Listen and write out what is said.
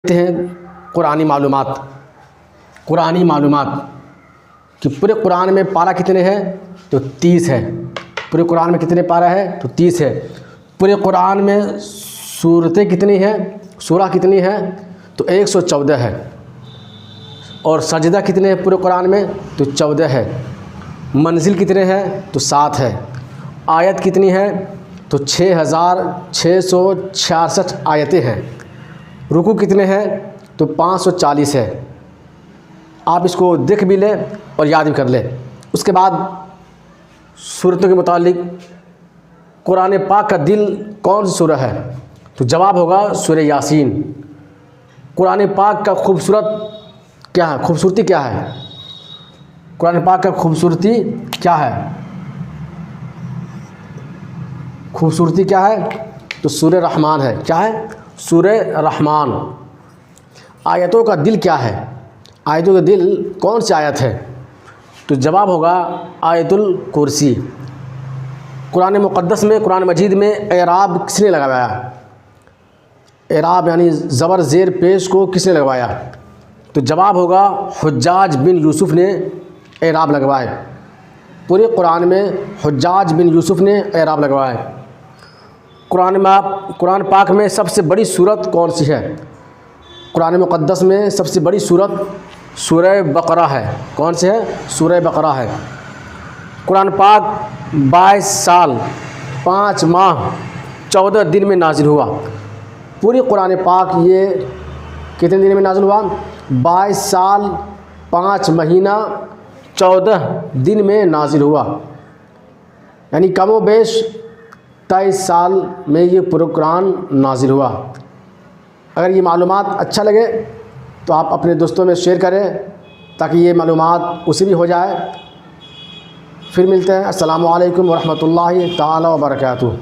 हैं कुरानी मालूमात कि पूरे कुरान में पारा कितने हैं तो 30 है। पूरे कुरान में कितने पारा है तो 30 है। पूरे कुरान में सूरतें कितनी हैं, सूरा कितनी है तो 114 है। और सजदा कितने हैं पूरे कुरान में तो 14 है। मंजिल कितने हैं तो 7 है। आयत कितनी है तो 6666 आयतें हैं। रुकू कितने हैं तो 540 है। आप इसको देख भी लें और याद भी कर लें। उसके बाद सूरतों के मुतालिक कुरान पाक का दिल कौन सी सूरह है तो जवाब होगा सूरह यासीन। कुरान पाक का खूबसूरती क्या है? कुरान पाक का खूबसूरती क्या है तो सूरह रहमान है। क्या है? सूरह रहमान। आयतों का दिल क्या है? आयतों का दिल कौन सी आयत है तो जवाब होगा आयतुल कुर्सी। कुरान मुक़द्दस में, कुरान मजीद में एराब किसने लगाया? एराब यानी ज़बर ज़ेर पेश को किसने लगवाया तो जवाब होगा हुज्जाज बिन यूसुफ़ ने एराब लगवाए। पूरे कुरान में हुज्जाज बिन यूसुफ़ ने एराब लगवाए। कुरान पाक में सबसे बड़ी सूरत कौन सी है? कुरान मुक़द्दस में सबसे बड़ी सूरत सूरह बकरा है। कौन सी है? सूरह बकरा है। कुरान पाक 22 साल 5 माह 14 दिन में नाजिल हुआ। पूरी कुरान पाक ये कितने दिन में नाजिल हुआ? 22 साल 5 महीना 14 दिन में नाजिल हुआ। यानी कमो बेश 23 साल में ये पूरा कुरान नाजिल हुआ। अगर ये मालूमात अच्छा लगे तो आप अपने दोस्तों में शेयर करें ताकि ये मालूमात उसे भी हो जाए। फिर मिलते हैं। अस्सलामु अलैकुम वरहमतुल्लाहि ताला व बरकातुहू।